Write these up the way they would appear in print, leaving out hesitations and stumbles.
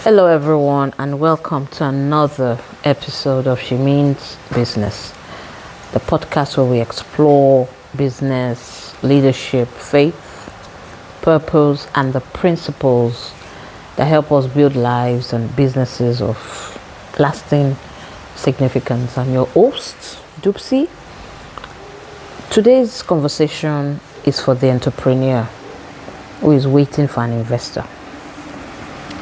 Hello, everyone, and welcome to another episode of SheMeansBusiness, the podcast where we explore business, leadership, faith, purpose, and the principles that help us build lives and businesses of lasting significance. I'm your host, Dupsy. Today's conversation is for the entrepreneur who is waiting for an investor.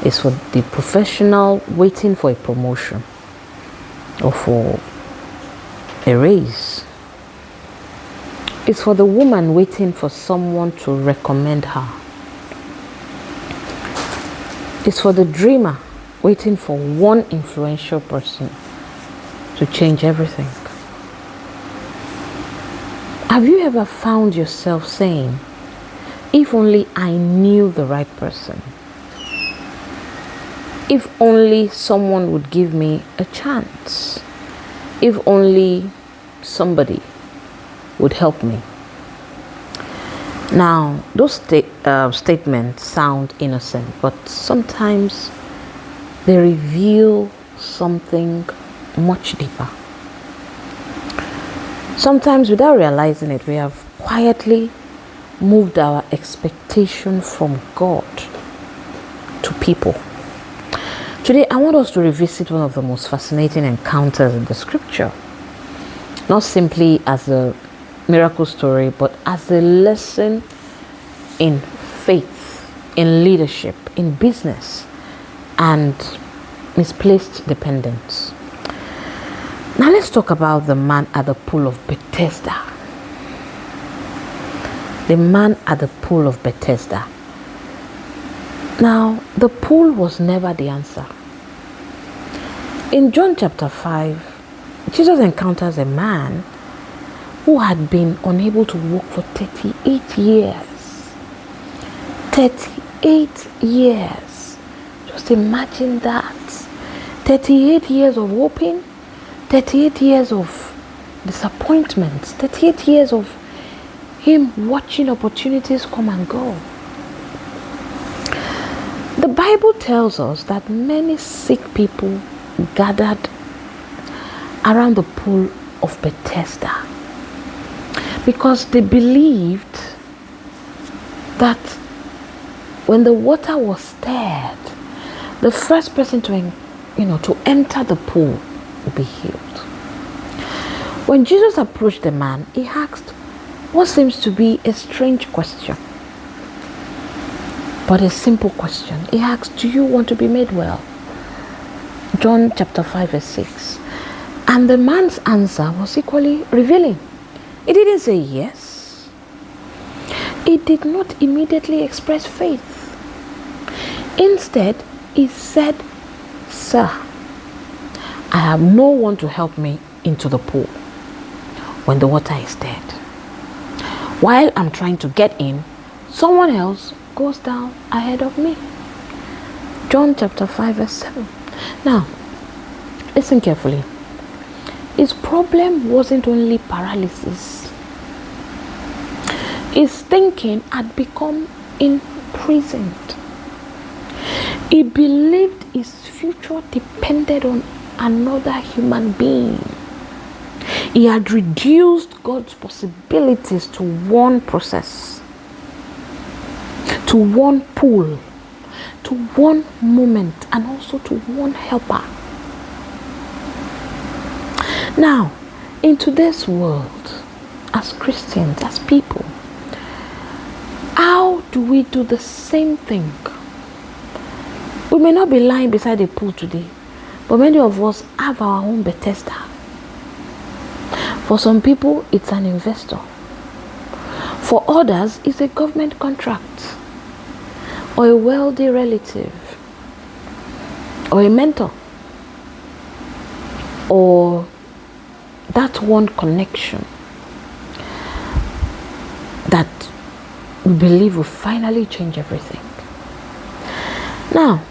It's for the professional waiting for a promotion or for a raise. It's for the woman waiting for someone to recommend her. It's for the dreamer waiting for one influential person to change everything. Have you ever found yourself saying, if only I knew the right person? If only someone would give me a chance. If only somebody would help me. Now, those statements sound innocent, but sometimes they reveal something much deeper. Sometimes, without realizing it, we have quietly moved our expectation from God to people. Today, I want us to revisit one of the most fascinating encounters in the scripture. Not simply as a miracle story, but as a lesson in faith, in leadership, in business, and misplaced dependence. Now let's talk about the man at the Pool of Bethesda. The man at the Pool of Bethesda. Now, the pool was never the answer. In John chapter 5, Jesus encounters a man who had been unable to walk for 38 years. 38 years. Just imagine that. 38 years of hoping, 38 years of disappointments, 38 years of him watching opportunities come and go. The Bible tells us that many sick people gathered around the Pool of Bethesda because they believed that when the water was stirred, the first person to enter the pool would be healed. When Jesus approached the man, he asked what seems to be a strange question, but a simple question. He asked, do you want to be made well? John chapter 5 verse 6. And the man's answer was equally revealing. He didn't say yes. He did not immediately express faith. Instead, he said, Sir, I have no one to help me into the pool when the water is dead. While I'm trying to get in, someone else goes down ahead of me. John chapter 5 verse 7. Now, listen carefully. His problem wasn't only paralysis. His thinking had become imprisoned. He believed his future depended on another human being. He had reduced God's possibilities to one process, to one pool, to one moment, and also to one helper. Now, in today's world, as Christians, as people, how do we do the same thing? We may not be lying beside a pool today, but many of us have our own Bethesda. For some people, it's an investor. For others, it's a government contract, or a wealthy relative, or a mentor, or that one connection that we believe will finally change everything. Now,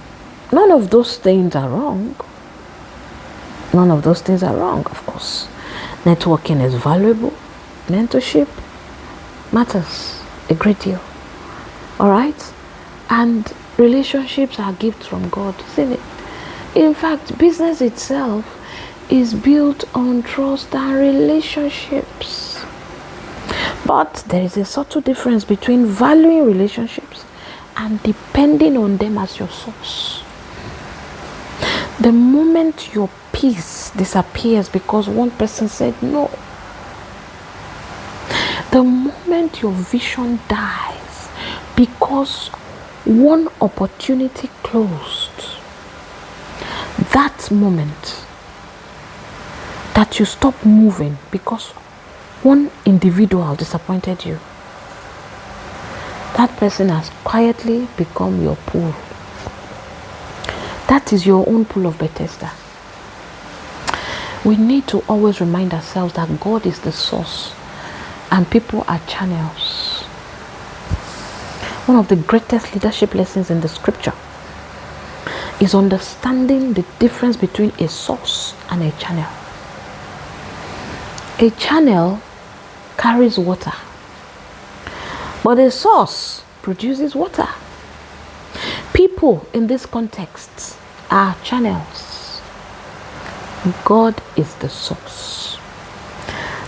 none of those things are wrong. None of those things are wrong, of course. Networking is valuable. Mentorship matters a great deal. All right? And Relationships are gifts from God, isn't it? In fact, business itself is built on trust and relationships. But there is a subtle difference between valuing relationships and depending on them as your source. The moment your peace disappears because one person said no, the moment your vision dies because one opportunity closed, that moment that you stop moving because one individual disappointed you, that person has quietly become your pool. That is your own pool of Bethesda. We need to always remind ourselves that God is the source and people are channels. One of the greatest leadership lessons in the scripture is understanding the difference between a source and a channel. A channel carries water, but a source produces water. People in this context are channels. God is the source.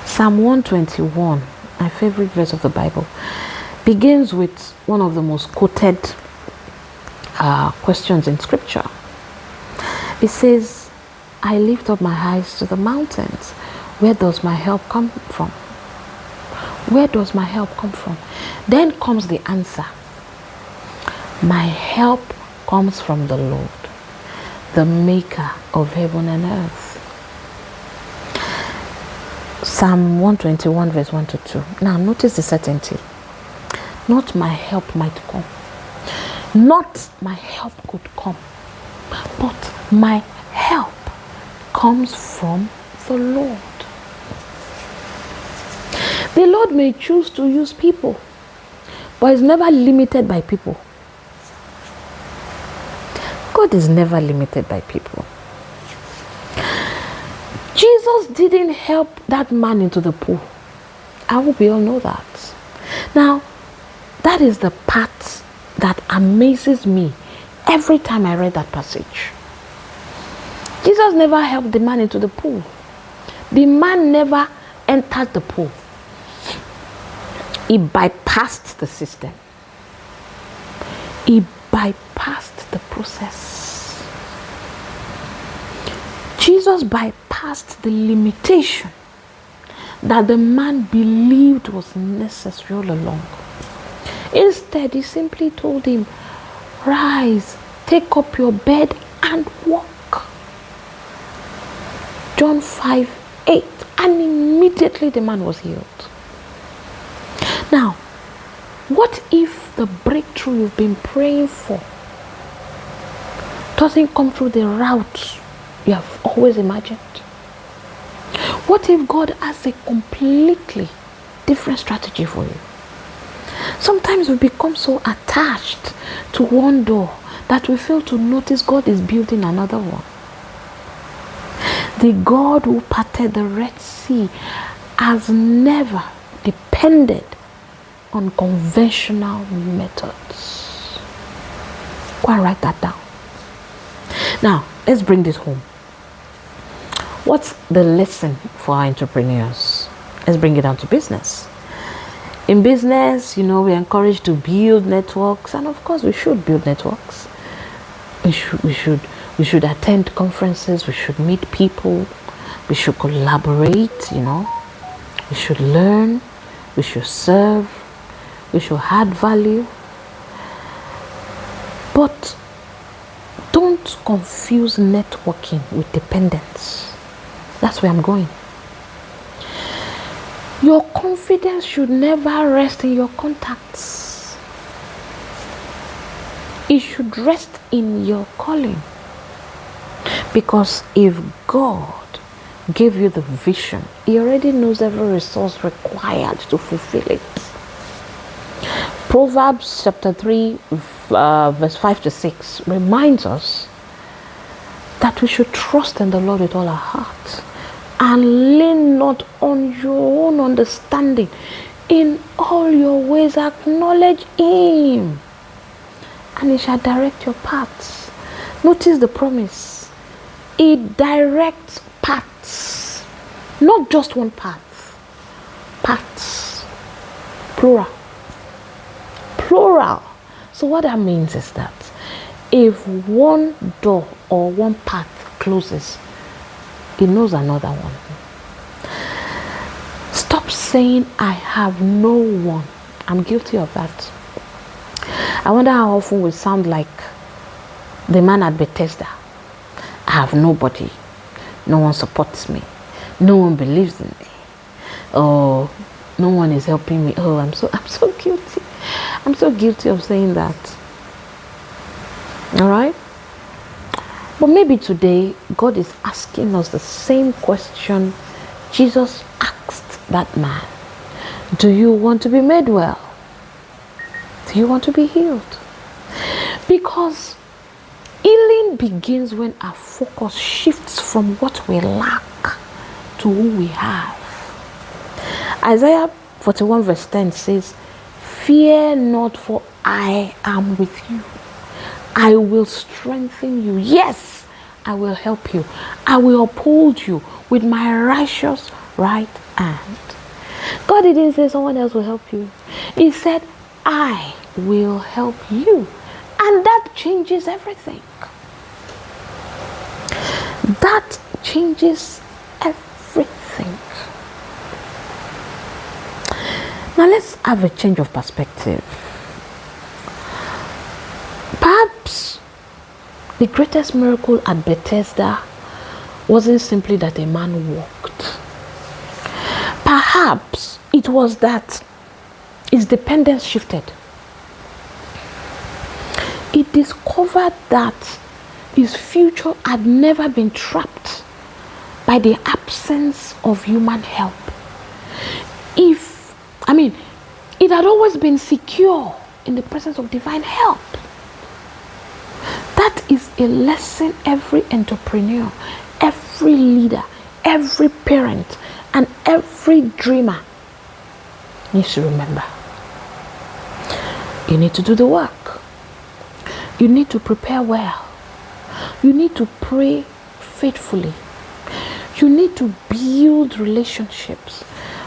Psalm 121, my favorite verse of the Bible, begins with one of the most quoted questions in scripture. It says, I lift up my eyes to the mountains. Where does my help come from? Where does my help come from? Then comes the answer. My help comes from the Lord, the maker of heaven and earth. Psalm 121 verse 1 to 2. Now notice the certainty. Not my help might come. Not my help could come. But my help comes from the Lord. The Lord may choose to use people, but is never limited by people. God is never limited by people. Jesus didn't help that man into the pool. I hope we all know that. Now, that is the part that amazes me every time I read that passage. Jesus never helped the man into the pool. The man never entered the pool. He bypassed the system. He bypassed the process. Jesus bypassed the limitation that the man believed was necessary all along. Instead, he simply told him, rise, take up your bed and walk. John 5:8, and immediately the man was healed. Now, what if the breakthrough you've been praying for doesn't come through the route you have always imagined? What if God has a completely different strategy for you? Sometimes we become so attached to one door that we fail to notice God is building another one. The God who parted the Red Sea has never depended on conventional methods. Go and write that down. Now, let's bring this home. What's the lesson for our entrepreneurs? Let's bring it down to business. In business, we're encouraged to build networks, and of course we should build networks. We should attend conferences, we should meet people, we should collaborate, we should learn, we should serve, we should add value. But don't confuse networking with dependence. That's where I'm going. Your confidence should never rest in your contacts. It should rest in your calling. Because if God gave you the vision, He already knows every resource required to fulfill it. Proverbs chapter 3 verse 5 to 6 reminds us that we should trust in the Lord with all our heart and lean not on your own understanding. In all your ways acknowledge Him, and it shall direct your paths. Notice the promise. It directs paths, not just one path. Paths, plural. Plural. So what that means is that if one door or one path closes, it knows another one. Stop saying, I have no one. I'm guilty of that. I wonder how often we sound like the man at Bethesda. I have nobody. No one supports me. No one believes in me. Oh, no one is helping me. Oh, I'm so guilty. I'm so guilty of saying that. All right? But maybe today, God is asking us the same question Jesus asked that man. Do you want to be made well? Do you want to be healed? Because healing begins when our focus shifts from what we lack to who we have. Isaiah 41 verse 10 says, fear not, for I am with you. I will strengthen you. Yes, I will help you. I will uphold you with my righteous right hand. God didn't say someone else will help you. He said, I will help you. And that changes everything. That changes everything. Now let's have a change of perspective. Perhaps the greatest miracle at Bethesda wasn't simply that a man walked. Perhaps it was that his dependence shifted. He discovered that his future had never been trapped by the absence of human help. It had always been secure in the presence of divine help. That is a lesson every entrepreneur, every leader, every parent, and every dreamer needs to remember. You need to do the work. You need to prepare well. You need to pray faithfully. You need to build relationships,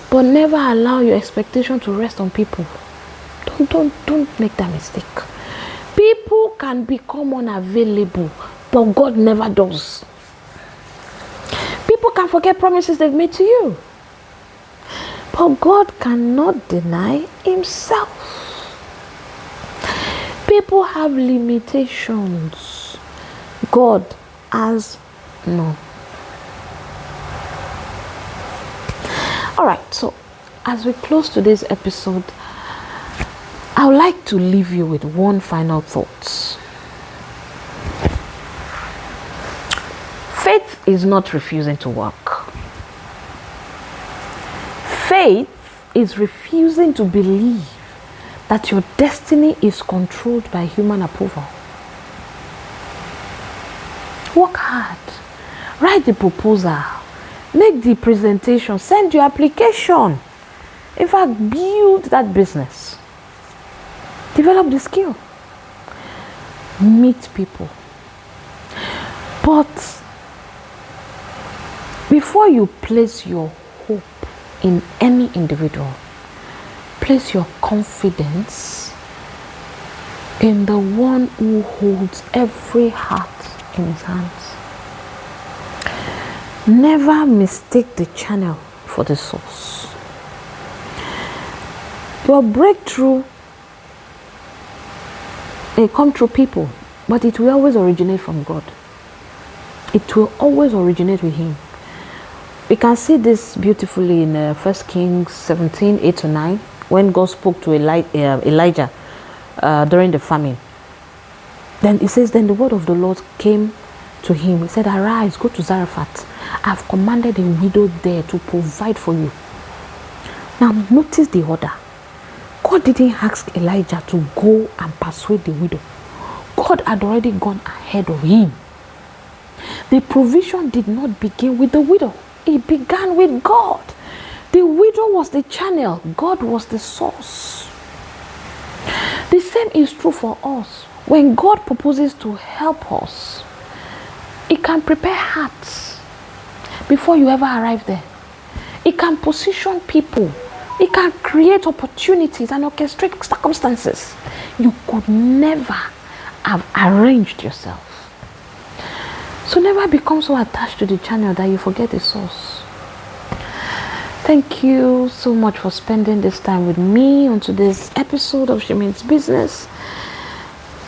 but never allow your expectation to rest on people. Don't make that mistake. People can become unavailable, but God never does. People can forget promises they've made to you, but God cannot deny himself. People have limitations. God has none. Alright, so as we close today's episode, I would like to leave you with one final thought. Faith is not refusing to work. Faith is refusing to believe that your destiny is controlled by human approval. Work hard. Write the proposal. Make the presentation. Send your application. In fact, build that business. Develop the skill. Meet people. But before you place your hope in any individual, place your confidence in the one who holds every heart in his hands. Never mistake the channel for the source. Your breakthrough may come through people, but it will always originate from God. It will always originate with him. We can see this beautifully in 1 Kings 17, 8-9, when God spoke to Elijah during the famine. Then it says, then the word of the Lord came to him. He said, arise, go to Zarephath. I have commanded a widow there to provide for you. Now notice the order. God didn't ask Elijah to go and persuade the widow. God had already gone ahead of him. The provision did not begin with the widow. It began with God. The widow was the channel. God was the source. The same is true for us. When God proposes to help us, it can prepare hearts before you ever arrive there. It can position people. It can create opportunities and orchestrate circumstances you could never have arranged yourself. So never become so attached to the channel that you forget the source. Thank you so much for spending this time with me on today's episode of SheMeansBusiness.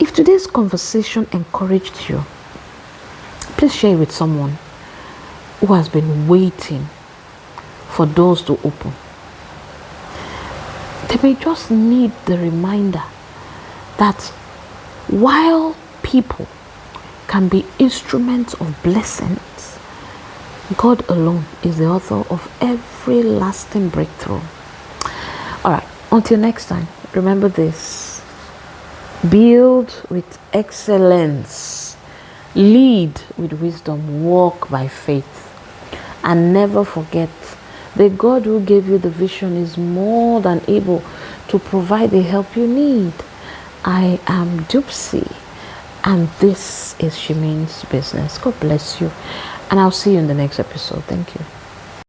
If today's conversation encouraged you, please share it with someone who has been waiting for doors to open. They may just need the reminder that while people can be instruments of blessings, God alone is the author of every lasting breakthrough. Alright, until next time, remember this: build with excellence, lead with wisdom, walk by faith, and never forget the God who gave you the vision is more than able to provide the help you need. I am Dupsy, and this is SheMeansBusiness. God bless you, and I'll see you in the next episode. Thank you.